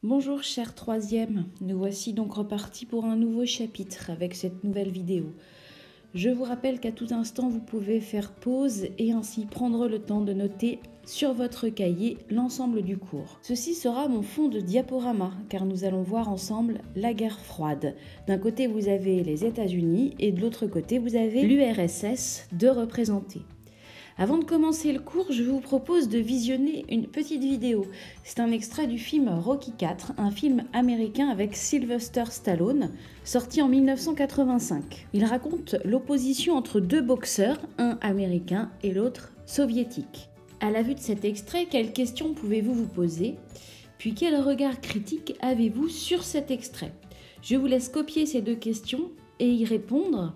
Bonjour chers troisièmes, nous voici donc repartis pour un nouveau chapitre avec cette nouvelle vidéo. Je vous rappelle qu'à tout instant vous pouvez faire pause et ainsi prendre le temps de noter sur votre cahier l'ensemble du cours. Ceci sera mon fond de diaporama car nous allons voir ensemble la guerre froide. D'un côté vous avez les États-Unis et de l'autre côté vous avez l'URSS de représenter. Avant de commencer le cours, je vous propose de visionner une petite vidéo. C'est un extrait du film Rocky IV, un film américain avec Sylvester Stallone, sorti en 1985. Il raconte l'opposition entre deux boxeurs, un américain et l'autre soviétique. À la vue de cet extrait, quelles questions pouvez-vous vous poser? Puis quel regard critique avez-vous sur cet extrait? Je vous laisse copier ces deux questions et y répondre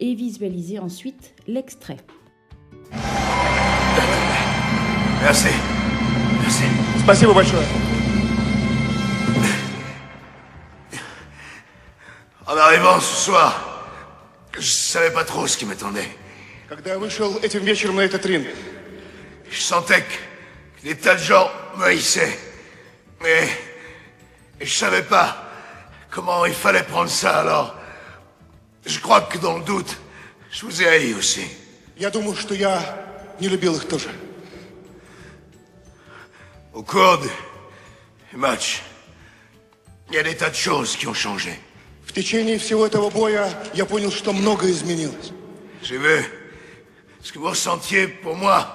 et visualiser ensuite l'extrait. Merci. Merci. Спасибо большое. En arrivant ce soir, je savais pas trop ce qui m'attendait. Когда я вышел этим вечером на этот ринг, Je sentais que des tas de gens me haïssaient. Mais je savais pas comment il fallait prendre ça, alors je crois que dans le doute, je vous ai haï aussi. я думаю, что я не любил их тоже. Au cours du match, il y a des tas de choses qui ont changé. В течение всего этого боя я понял, что многое изменилось. J'ai vu ce que vous ressentiez pour moi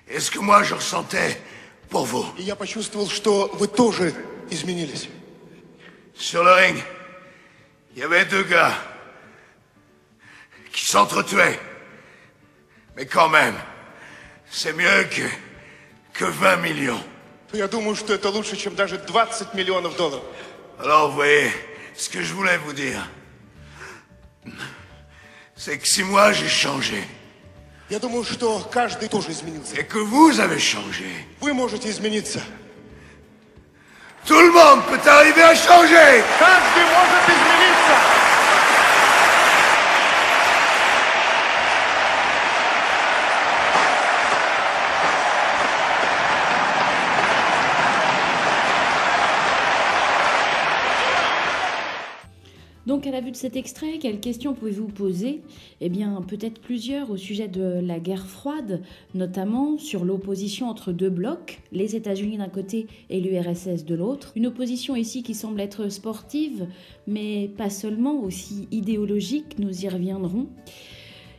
et ce que moi je ressentais pour vous. И я почувствовал, что вы тоже изменились. Sur le ring, il y avait deux gars qui s'entretuaient. Mais quand même, c'est mieux que 20 millions. Я думаю, что это лучше, чем даже 20 миллионов долларов. Alors vous voyez, ce que je voulais vous dire, c'est que si moi j'ai changé, Я думаю, что каждый тоже изменился. et que vous avez changé, Вы можете измениться. tout le monde peut arriver à changer. Каждый может измениться. Donc à la vue de cet extrait, quelles questions pouvez-vous poser? Eh bien peut-être plusieurs au sujet de la guerre froide, notamment sur l'opposition entre deux blocs, les États-Unis d'un côté et l'URSS de l'autre. Une opposition ici qui semble être sportive, mais pas seulement, aussi idéologique, nous y reviendrons.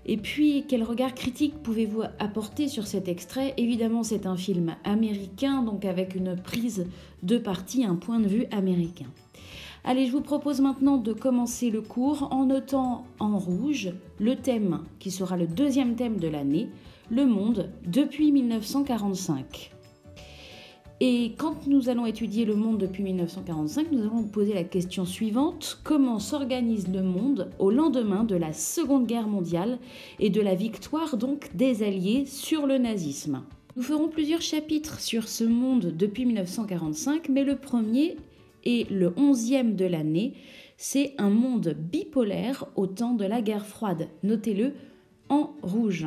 Et puis, quel regard critique pouvez-vous apporter sur cet extrait? Évidemment, c'est un film américain, donc avec une prise de parti, un point de vue américain. Allez, je vous propose maintenant de commencer le cours en notant en rouge le thème qui sera le deuxième thème de l'année, le monde depuis 1945. Et quand nous allons étudier le monde depuis 1945, nous allons vous poser la question suivante: comment s'organise le monde au lendemain de la Seconde Guerre mondiale et de la victoire donc des Alliés sur le nazisme? Nous ferons plusieurs chapitres sur ce monde depuis 1945, mais le premier et le 11e de l'année, c'est un monde bipolaire au temps de la guerre froide. Notez-le en rouge.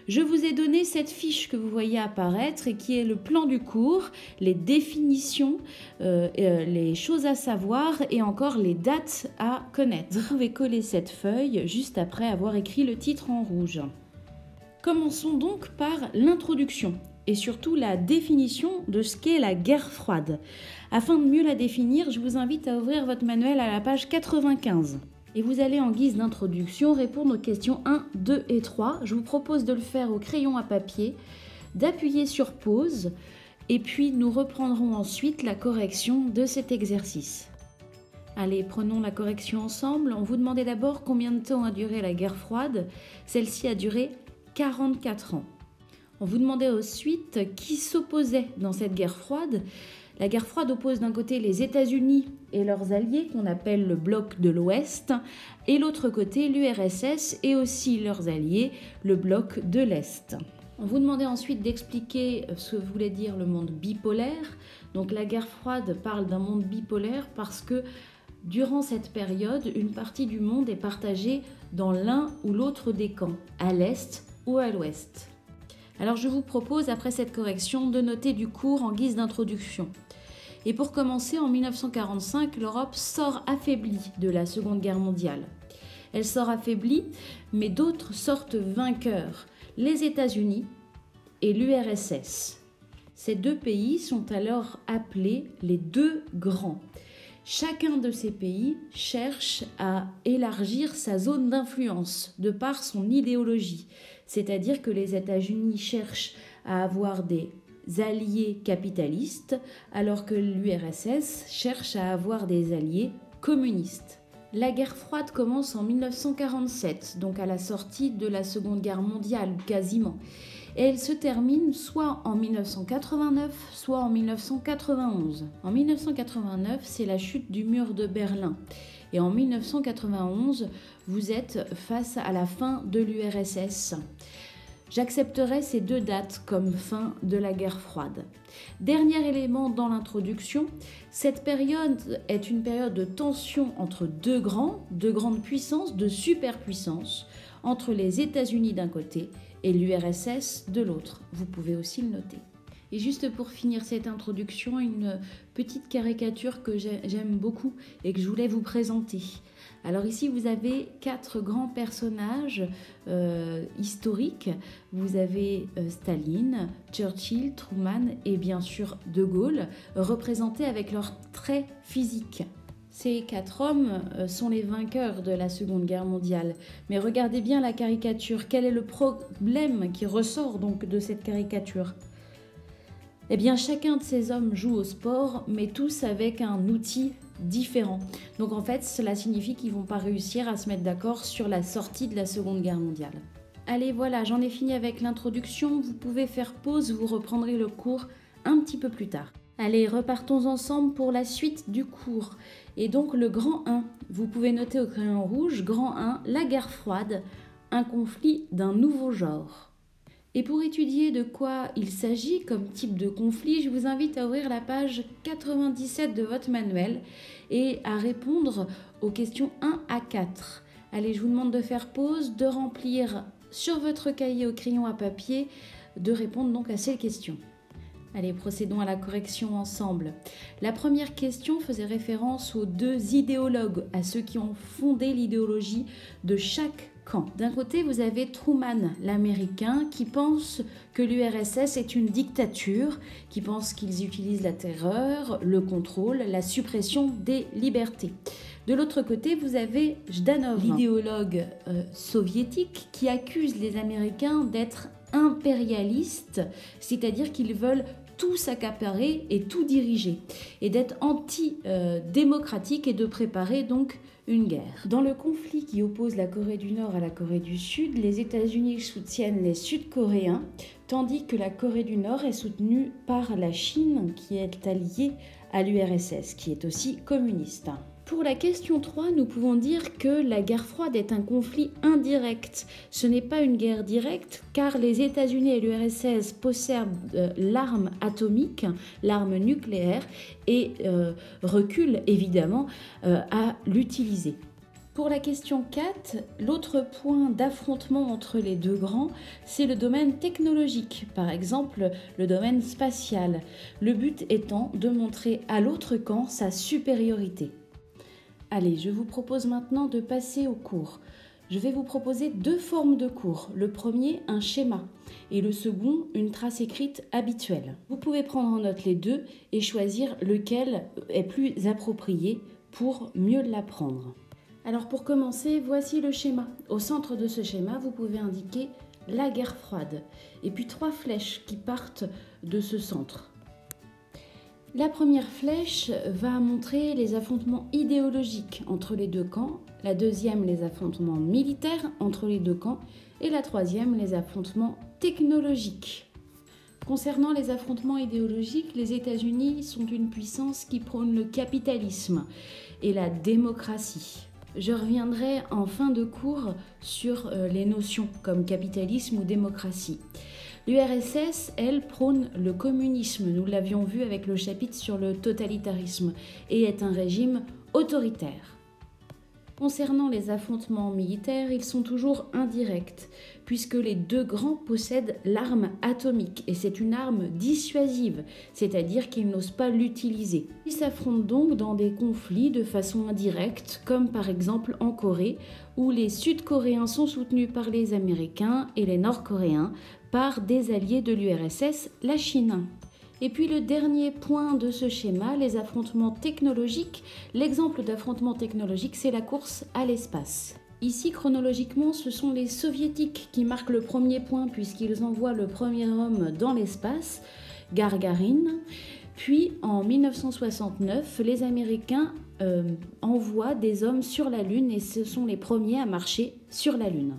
Je vous ai donné cette fiche que vous voyez apparaître et qui est le plan du cours, les définitions, les choses à savoir et encore les dates à connaître. Vous pouvez coller cette feuille juste après avoir écrit le titre en rouge. Commençons donc par l'introduction et surtout la définition de ce qu'est la guerre froide. Afin de mieux la définir, je vous invite à ouvrir votre manuel à la page 95. Et vous allez en guise d'introduction répondre aux questions 1, 2 et 3. Je vous propose de le faire au crayon à papier, d'appuyer sur pause, et puis nous reprendrons ensuite la correction de cet exercice. Allez, prenons la correction ensemble. On vous demandait d'abord combien de temps a duré la guerre froide. Celle-ci a duré 44 ans. On vous demandait ensuite qui s'opposait dans cette guerre froide. La guerre froide oppose d'un côté les États-Unis et leurs alliés, qu'on appelle le bloc de l'Ouest, et l'autre côté l'URSS et aussi leurs alliés, le bloc de l'Est. On vous demandait ensuite d'expliquer ce que voulait dire le monde bipolaire. Donc la guerre froide parle d'un monde bipolaire parce que durant cette période, une partie du monde est partagée dans l'un ou l'autre des camps, à l'Est ou à l'Ouest. Alors je vous propose, après cette correction, de noter du cours en guise d'introduction. Et pour commencer, en 1945, l'Europe sort affaiblie de la Seconde Guerre mondiale. Elle sort affaiblie, mais d'autres sortent vainqueurs, les États-Unis et l'URSS. Ces deux pays sont alors appelés les deux grands. Chacun de ces pays cherche à élargir sa zone d'influence de par son idéologie, c'est-à-dire que les États-Unis cherchent à avoir des alliés capitalistes, alors que l'URSS cherche à avoir des alliés communistes. La guerre froide commence en 1947, donc à la sortie de la Seconde Guerre mondiale, quasiment. Et elle se termine soit en 1989, soit en 1991. En 1989, c'est la chute du mur de Berlin. Et en 1991, vous êtes face à la fin de l'URSS. J'accepterai ces deux dates comme fin de la guerre froide. Dernier élément dans l'introduction, cette période est une période de tension entre deux grandes puissances, de superpuissances, entre les États-Unis d'un côté et l'URSS de l'autre. Vous pouvez aussi le noter. Et juste pour finir cette introduction, une petite caricature que j'aime beaucoup et que je voulais vous présenter. Alors ici, vous avez 4 grands personnages historiques. Vous avez Staline, Churchill, Truman et bien sûr De Gaulle, représentés avec leurs traits physiques. Ces 4 hommes sont les vainqueurs de la Seconde Guerre mondiale. Mais regardez bien la caricature. Quel est le problème qui ressort donc de cette caricature ? Eh bien, chacun de ces hommes joue au sport, mais tous avec un outil différent. Donc en fait, cela signifie qu'ils ne vont pas réussir à se mettre d'accord sur la sortie de la Seconde Guerre mondiale. Allez, voilà, j'en ai fini avec l'introduction. Vous pouvez faire pause, vous reprendrez le cours un petit peu plus tard. Allez, repartons ensemble pour la suite du cours. Et donc le grand 1, vous pouvez noter au crayon rouge, grand 1, la guerre froide, un conflit d'un nouveau genre. Et pour étudier de quoi il s'agit comme type de conflit, je vous invite à ouvrir la page 97 de votre manuel et à répondre aux questions 1 à 4. Allez, je vous demande de faire pause, de remplir sur votre cahier au crayon à papier, de répondre donc à ces questions. Allez, procédons à la correction ensemble. La première question faisait référence aux deux idéologues, à ceux qui ont fondé l'idéologie de chaque camp. D'un côté, vous avez Truman, l'Américain, qui pense que l'URSS est une dictature, qui pense qu'ils utilisent la terreur, le contrôle, la suppression des libertés. De l'autre côté, vous avez Zhdanov, l'idéologue soviétique, qui accuse les Américains d'être impérialistes, c'est-à-dire qu'ils veulent tout s'accaparer et tout diriger, et d'être anti-démocratique et de préparer donc une guerre. Dans le conflit qui oppose la Corée du Nord à la Corée du Sud, les États-Unis soutiennent les Sud-Coréens, tandis que la Corée du Nord est soutenue par la Chine, qui est alliée à l'URSS, qui est aussi communiste. Pour la question 3, nous pouvons dire que la guerre froide est un conflit indirect. Ce n'est pas une guerre directe, car les États-Unis et l'URSS possèdent l'arme atomique, l'arme nucléaire, et reculent évidemment à l'utiliser. Pour la question 4, l'autre point d'affrontement entre les deux grands, c'est le domaine technologique, par exemple le domaine spatial. Le but étant de montrer à l'autre camp sa supériorité. Allez, je vous propose maintenant de passer au cours. Je vais vous proposer 2 formes de cours. Le premier, un schéma, et le second, une trace écrite habituelle. Vous pouvez prendre en note les deux et choisir lequel est plus approprié pour mieux l'apprendre. Alors pour commencer, voici le schéma. Au centre de ce schéma, vous pouvez indiquer la guerre froide, et puis 3 flèches qui partent de ce centre. La première flèche va montrer les affrontements idéologiques entre les deux camps, la deuxième les affrontements militaires entre les deux camps et la troisième les affrontements technologiques. Concernant les affrontements idéologiques, les États-Unis sont une puissance qui prône le capitalisme et la démocratie. Je reviendrai en fin de cours sur les notions comme capitalisme ou démocratie. L'URSS, elle, prône le communisme, nous l'avions vu avec le chapitre sur le totalitarisme, et est un régime autoritaire. Concernant les affrontements militaires, ils sont toujours indirects, puisque les deux grands possèdent l'arme atomique, et c'est une arme dissuasive, c'est-à-dire qu'ils n'osent pas l'utiliser. Ils s'affrontent donc dans des conflits de façon indirecte, comme par exemple en Corée, où les Sud-Coréens sont soutenus par les Américains et les Nord-Coréens par des alliés de l'URSS, la Chine. Et puis le dernier point de ce schéma, les affrontements technologiques. L'exemple d'affrontement technologique, c'est la course à l'espace. Ici, chronologiquement, ce sont les soviétiques qui marquent le premier point puisqu'ils envoient le premier homme dans l'espace, Gagarin. Puis en 1969, les Américains envoient des hommes sur la Lune et ce sont les premiers à marcher sur la Lune.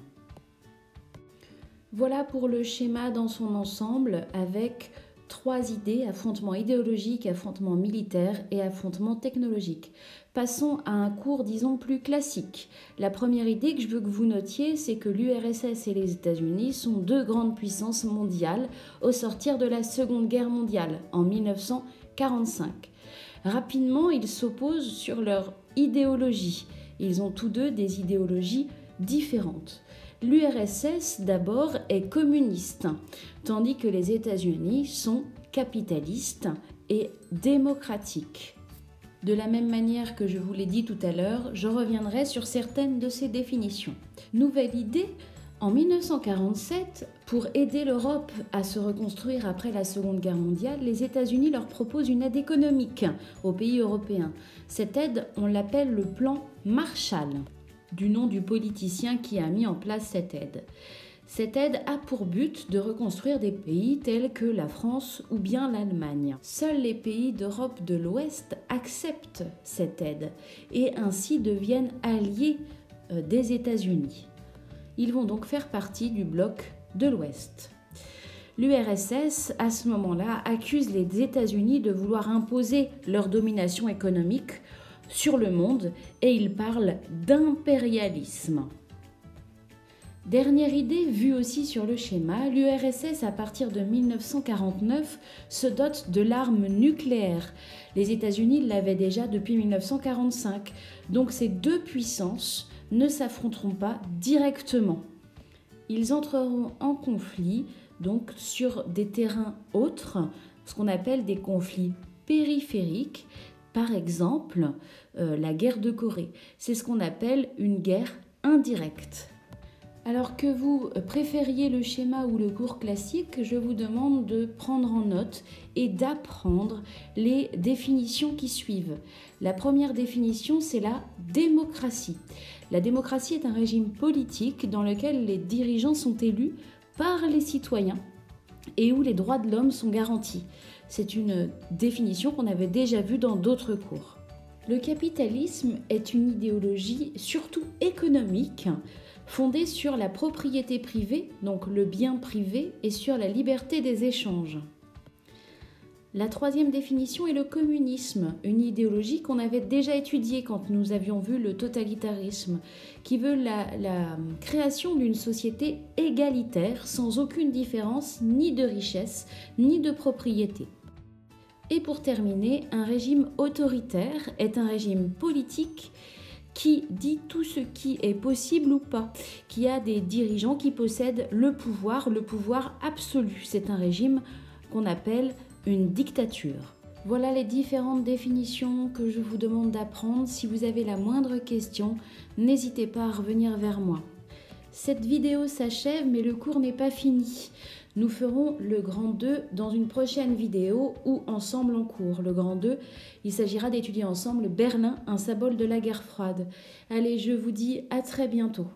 Voilà pour le schéma dans son ensemble avec 3 idées, affrontement idéologique, affrontement militaire et affrontement technologique. Passons à un cours, disons, plus classique. La première idée que je veux que vous notiez, c'est que l'URSS et les États-Unis sont 2 grandes puissances mondiales au sortir de la Seconde Guerre mondiale, en 1945. Rapidement, ils s'opposent sur leur idéologie. Ils ont tous deux des idéologies différentes. L'URSS, d'abord, est communiste, tandis que les États-Unis sont capitalistes et démocratiques. De la même manière que je vous l'ai dit tout à l'heure, je reviendrai sur certaines de ces définitions. Nouvelle idée, en 1947, pour aider l'Europe à se reconstruire après la Seconde Guerre mondiale, les États-Unis leur proposent une aide économique aux pays européens. Cette aide, on l'appelle le plan Marshall, du nom du politicien qui a mis en place cette aide. Cette aide a pour but de reconstruire des pays tels que la France ou bien l'Allemagne. Seuls les pays d'Europe de l'Ouest acceptent cette aide et ainsi deviennent alliés des États-Unis. Ils vont donc faire partie du bloc de l'Ouest. L'URSS, à ce moment-là, accuse les États-Unis de vouloir imposer leur domination économique sur le monde et il parle d'impérialisme. Dernière idée, vue aussi sur le schéma, l'URSS à partir de 1949 se dote de l'arme nucléaire. Les États-Unis l'avaient déjà depuis 1945, donc ces 2 puissances ne s'affronteront pas directement. Ils entreront en conflit, donc sur des terrains autres, ce qu'on appelle des conflits périphériques. Par exemple, la guerre de Corée. C'est ce qu'on appelle une guerre indirecte. Alors que vous préfériez le schéma ou le cours classique, je vous demande de prendre en note et d'apprendre les définitions qui suivent. La première définition, c'est la démocratie. La démocratie est un régime politique dans lequel les dirigeants sont élus par les citoyens et où les droits de l'homme sont garantis. C'est une définition qu'on avait déjà vue dans d'autres cours. Le capitalisme est une idéologie surtout économique, fondée sur la propriété privée, donc le bien privé, et sur la liberté des échanges. La troisième définition est le communisme, une idéologie qu'on avait déjà étudiée quand nous avions vu le totalitarisme, qui veut la création d'une société égalitaire, sans aucune différence ni de richesse, ni de propriété. Et pour terminer, un régime autoritaire est un régime politique qui dit tout ce qui est possible ou pas, qui a des dirigeants qui possèdent le pouvoir absolu. C'est un régime qu'on appelle une dictature. Voilà les différentes définitions que je vous demande d'apprendre. Si vous avez la moindre question, n'hésitez pas à revenir vers moi. Cette vidéo s'achève, mais le cours n'est pas fini. Nous ferons le grand 2 dans une prochaine vidéo ou ensemble en cours. Le grand 2, il s'agira d'étudier ensemble Berlin, un symbole de la guerre froide. Allez, je vous dis à très bientôt.